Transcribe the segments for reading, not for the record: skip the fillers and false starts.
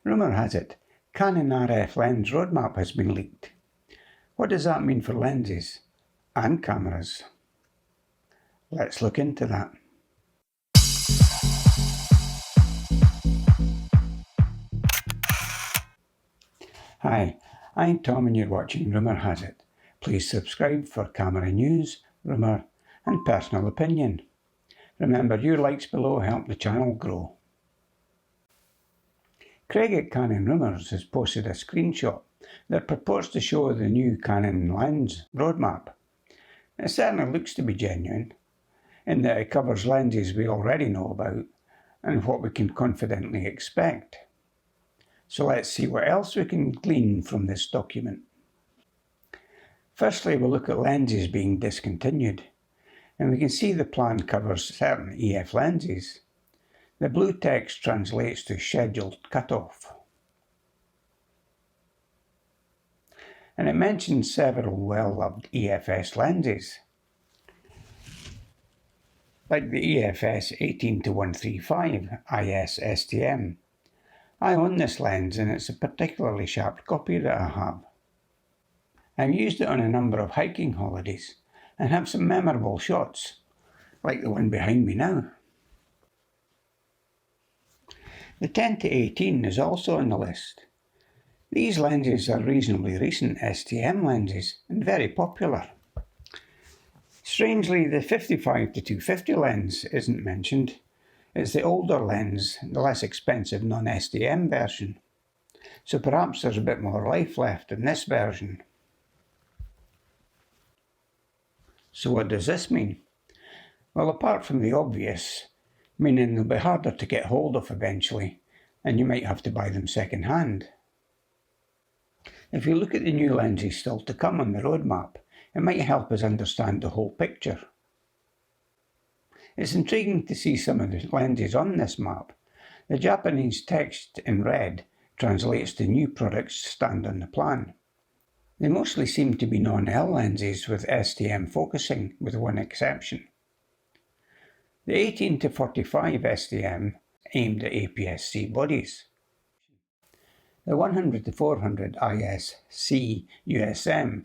Rumour has it, Canon RF lens roadmap has been leaked. What does that mean for lenses and cameras? Let's look into that. Hi, I'm Tom and you're watching Rumour Has It. Please subscribe for camera news, rumour and personal opinion. Remember, your likes below help the channel grow. Craig at Canon Rumours has posted a screenshot that purports to show the new Canon lens roadmap. It certainly looks to be genuine, in that it covers lenses we already know about and what we can confidently expect. So let's see what else we can glean from this document. Firstly, we'll look at lenses being discontinued, and we can see the plan covers certain EF lenses. The blue text translates to scheduled cutoff. And it mentions several well-loved EFS lenses, like the EFS 18-135 IS STM. I own this lens and it's a particularly sharp copy that I have. I've used it on a number of hiking holidays and have some memorable shots, like the one behind me now. The 10-18 is also on the list. These lenses are reasonably recent STM lenses and very popular. Strangely, the 55-250 lens isn't mentioned. It's the older lens, the less expensive non-STM version. So perhaps there's a bit more life left in this version. So what does this mean? Well, apart from the obvious, meaning they'll be harder to get hold of eventually, and you might have to buy them second hand. If you look at the new lenses still to come on the roadmap, it might help us understand the whole picture. It's intriguing to see some of the lenses on this map. The Japanese text in red translates to new products stand on the plan. They mostly seem to be non-L lenses with STM focusing, with one exception. The 18-45 STM aimed at APS-C bodies. The 100-400 IS USM.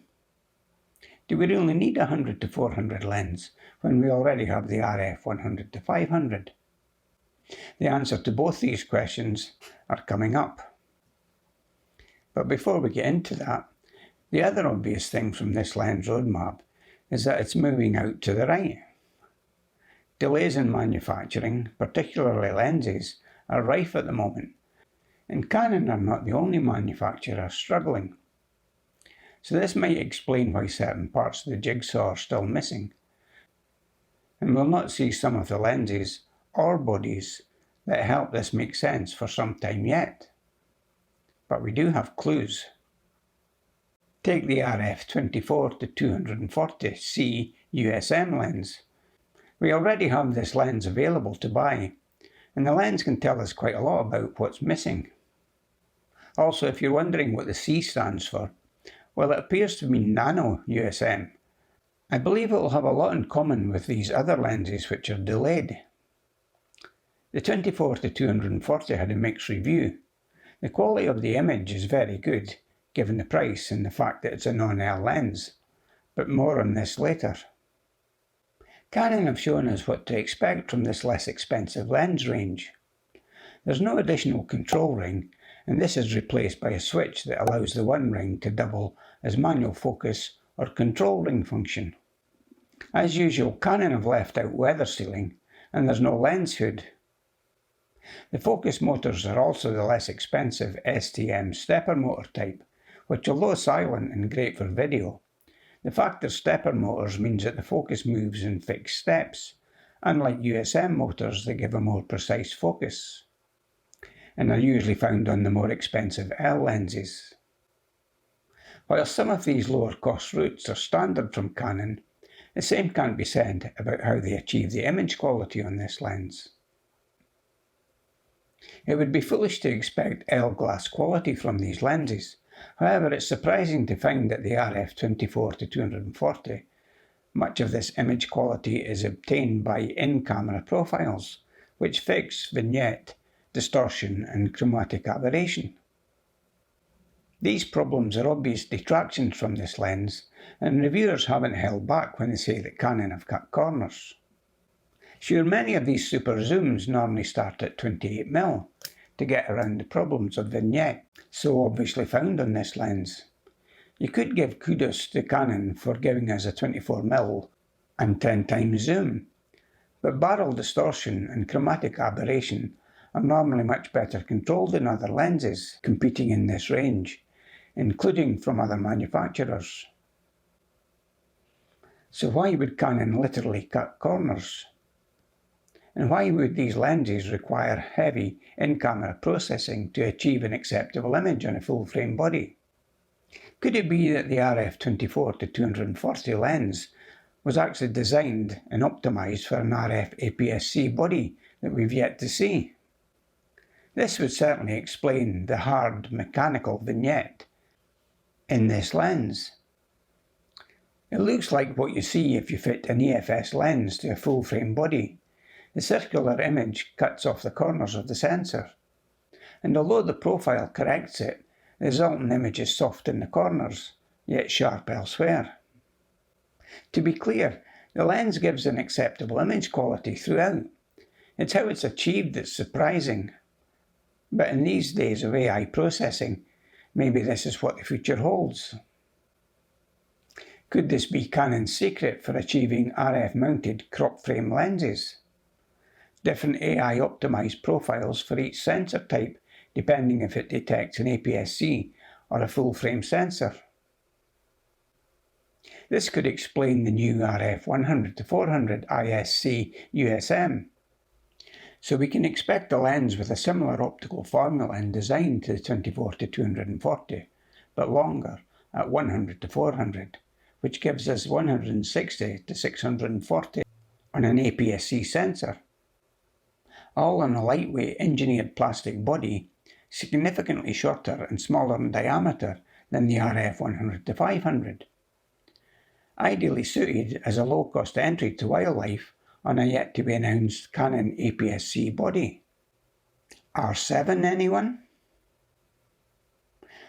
Do we really need a 100-400 lens when we already have the RF 100-500? The answer to both these questions are coming up. But before we get into that, the other obvious thing from this lens roadmap is that it's moving out to the right. Delays in manufacturing, particularly lenses, are rife at the moment, and Canon are not the only manufacturer struggling. So this might explain why certain parts of the jigsaw are still missing, and we'll not see some of the lenses or bodies that help this make sense for some time yet. But we do have clues. Take the RF 24-240 C USM lens. We already have this lens available to buy, and the lens can tell us quite a lot about what's missing. Also, if you're wondering what the C stands for, well, it appears to mean nano USM. I believe it will have a lot in common with these other lenses which are delayed. The 24-240 had a mixed review. The quality of the image is very good, given the price and the fact that it's a non-L lens, but more on this later. Canon have shown us what to expect from this less expensive lens range. There's no additional control ring, and this is replaced by a switch that allows the one ring to double as manual focus or control ring function. As usual, Canon have left out weather sealing, and there's no lens hood. The focus motors are also the less expensive STM stepper motor type, which, although silent and great for video, the fact they're stepper motors means that the focus moves in fixed steps, unlike USM motors that give a more precise focus, and are usually found on the more expensive L lenses. While some of these lower cost routes are standard from Canon, the same can't be said about how they achieve the image quality on this lens. It would be foolish to expect L glass quality from these lenses. However, it's surprising to find that the RF 24-240, much of this image quality is obtained by in-camera profiles, which fix, vignette, distortion and chromatic aberration. These problems are obvious detractions from this lens, and reviewers haven't held back when they say that Canon have cut corners. Sure, many of these super zooms normally start at 28mm to get around the problems of vignette, so obviously found on this lens. You could give kudos to Canon for giving us a 24mm and 10x zoom, but barrel distortion and chromatic aberration are normally much better controlled in other lenses competing in this range, including from other manufacturers. So why would Canon literally cut corners? And why would these lenses require heavy in-camera processing to achieve an acceptable image on a full-frame body? Could it be that the RF24-240 lens was actually designed and optimised for an RF APS-C body that we've yet to see? This would certainly explain the hard mechanical vignette in this lens. It looks like what you see if you fit an EFS lens to a full-frame body. The circular image cuts off the corners of the sensor, and although the profile corrects it, the resultant image is soft in the corners, yet sharp elsewhere. To be clear, the lens gives an acceptable image quality throughout. It's how it's achieved that's surprising. But in these days of AI processing, maybe this is what the future holds. Could this be Canon's secret for achieving RF-mounted crop frame lenses? Different AI-optimised profiles for each sensor type, depending if it detects an APS-C or a full-frame sensor. This could explain the new RF 100-400 IS USM. So we can expect a lens with a similar optical formula and design to the 24-240, but longer at 100-400, which gives us 160-640 on an APS-C sensor. All on a lightweight engineered plastic body, significantly shorter and smaller in diameter than the RF 100-500. Ideally suited as a low-cost entry to wildlife on a yet-to-be-announced Canon APS-C body. R7 anyone?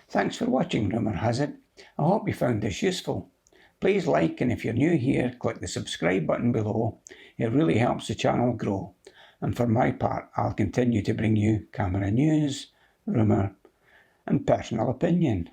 Thanks for watching, Rumour has it. I hope you found this useful. Please like, and if you're new here, click the subscribe button below. It really helps the channel grow. And for my part, I'll continue to bring you camera news, rumour, and personal opinion.